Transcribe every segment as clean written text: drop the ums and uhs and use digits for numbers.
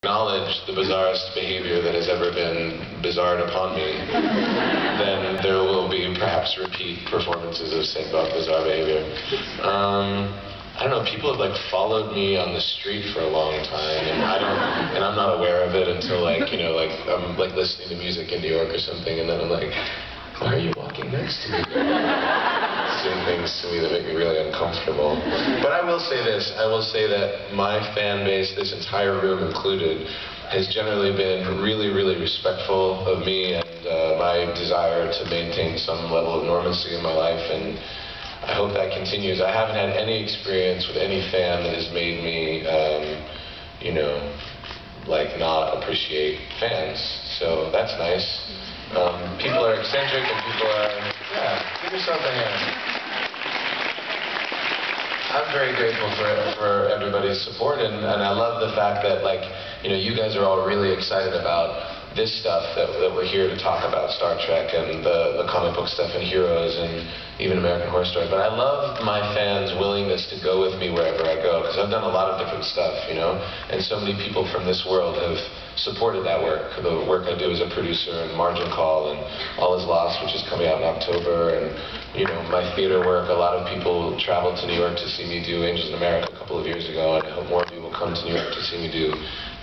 acknowledge the bizarrest behavior that has ever been bizarred upon me, then there will be perhaps repeat performances of same about bizarre behavior. I don't know, people have like followed me on the street for a long time, and I'm not aware of it until like, you know, like I'm like listening to music in New York or something, and then I'm like, why are you walking next to me? Saying things to me that make me really uncomfortable. But I will say this, I will say that my fan base, this entire room included, has generally been really, really respectful of me and my desire to maintain some level of normalcy in my life, and I hope that continues. I haven't had any experience with any fan that has made me, you know, like not appreciate fans, so that's nice. People are eccentric and people are, yeah, give yourself a hand. I'm very grateful for everybody's support, and I love the fact that, like, you know, you guys are all really excited about this stuff that we're here to talk about, Star Trek and the comic book stuff and Heroes and even American Horror Story. But I love my fans' willingness to go with me wherever I go, because I've done a lot of different stuff, you know, and so many people from this world have supported that work. The work I do as a producer and Margin Call and All Is Lost, which is coming out in October, and, you know, my theater work. A lot of people traveled to New York to see me do Angels in America a couple of years ago, and I hope more of you will come to New York to see me do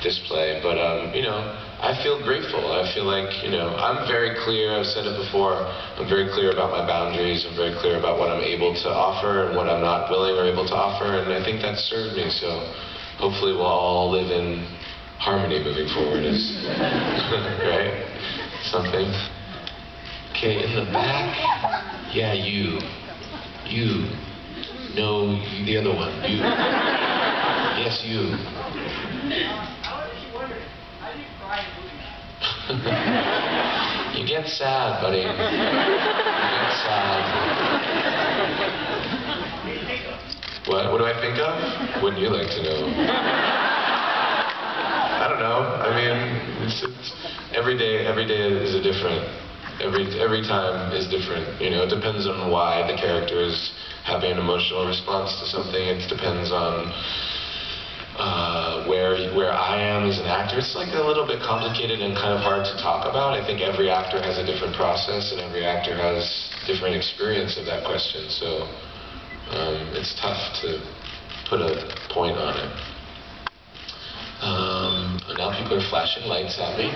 Display. But, you know, I feel grateful. I feel like, you know, I'm very clear, I've said it before, I'm very clear about my boundaries, I'm very clear about what I'm able to offer and what I'm not willing or able to offer, and I think that's served me, so hopefully we'll all live in harmony moving forward, is right? Something. Okay, in the back, yeah, you. No, the other one, you. Yes, you. You get sad, buddy. You get sad. What do I think of? Wouldn't you like to know? I don't know. I mean, it's every day is a different. Every time is different. You know, it depends on why the character is having an emotional response to something. It depends on where I am as an actor. It's like a little bit complicated and kind of hard to talk about. I think every actor has a different process and every actor has different experience of that question. So it's tough to put a point on it. Now people are flashing lights at me.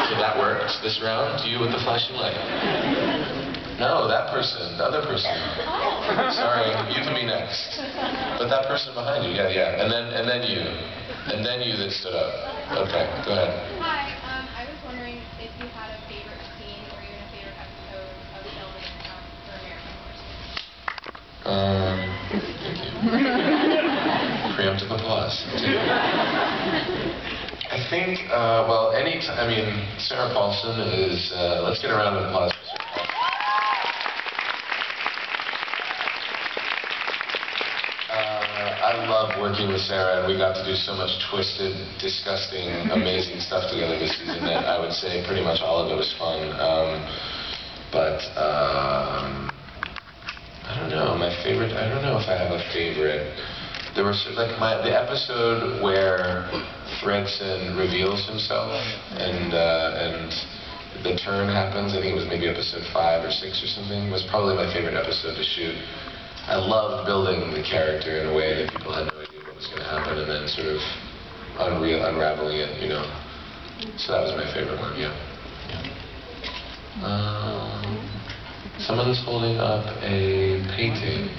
So that worked this round. You with the flashing light. No, that person, the other person. Sorry, you can be next. But that person behind you, yeah. And then you. And then you that stood up. Okay, go ahead. Hi, I was wondering if you had a favorite scene or even a favorite episode of filming for American Horror Story. Thank you. Preemptive applause. I think, well, I mean, Sarah Paulson is, let's get a round of applause for Sarah Paulson. I love working with Sarah, and we got to do so much twisted, disgusting, amazing stuff together this season that I would say pretty much all of it was fun. I don't know, my favorite, I don't know if I have a favorite. There was like the episode where Fredson reveals himself and the turn happens. I think it was maybe episode 5 or 6 or something. Was probably my favorite episode to shoot. I loved building the character in a way that people had no idea what was going to happen, and then sort of unraveling it, you know. So that was my favorite one, yeah. Someone's holding up a painting.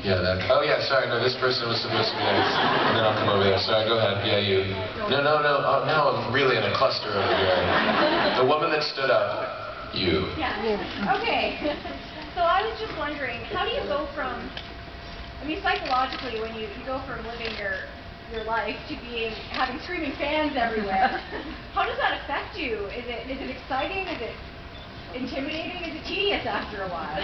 Yeah, oh yeah, sorry, no, this person was supposed to be next. And then I'll come over there. Sorry, go ahead. Yeah, you. No. Oh, now I'm really in a cluster over here. The woman that stood up, you. Yeah. Okay. So I was just wondering, how do you go from, I mean, psychologically, when you go from living your life to having screaming fans everywhere, how does that affect you? Is it exciting? Is it intimidating? Is it tedious after a while?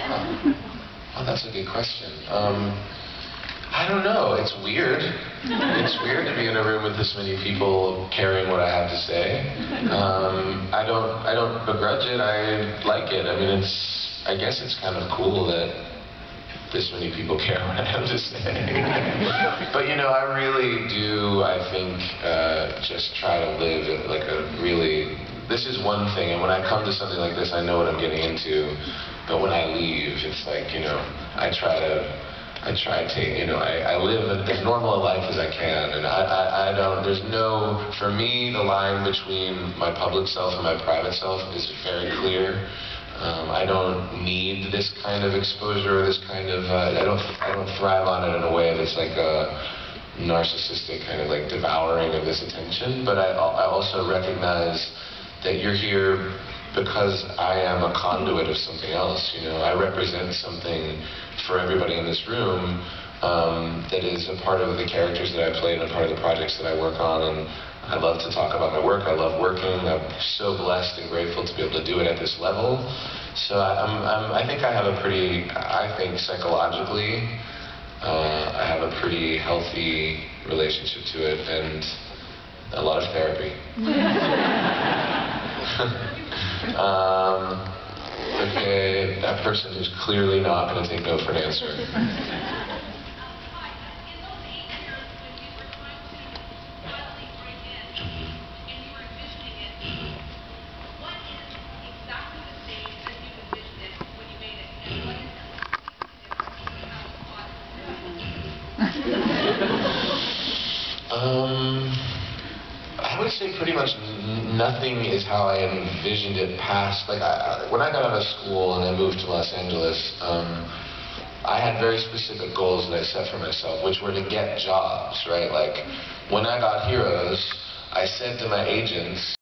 Oh, that's a good question. I don't know. It's weird. It's weird to be in a room with this many people caring what I have to say. I don't begrudge it. I like it. I mean, I guess it's kind of cool that this many people care what I have to say. But you know, I really do, I think, just try to live in like a really, this is one thing, and when I come to something like this, I know what I'm getting into, but when I leave, it's like, you know, I try to, you know, I live as normal a life as I can, and I don't, there's no, for me, the line between my public self and my private self is very clear. I don't need this kind of exposure or this kind of, I don't thrive on it in a way that's like a narcissistic kind of like devouring of this attention, but I also recognize that you're here because I am a conduit of something else, you know. I represent something for everybody in this room that is a part of the characters that I play and a part of the projects that I work on, and I love to talk about my work. I love working. I'm so blessed and grateful to be able to do it at this level. So I think I have a pretty, I think psychologically, I have a pretty healthy relationship to it and a lot of therapy. Okay, that person is clearly not going to take no for an answer. I would say pretty much nothing is how I envisioned it past, like when I got out of school and I moved to Los Angeles, I had very specific goals that I set for myself, which were to get jobs, right? Like when I got Heroes, I said to my agents,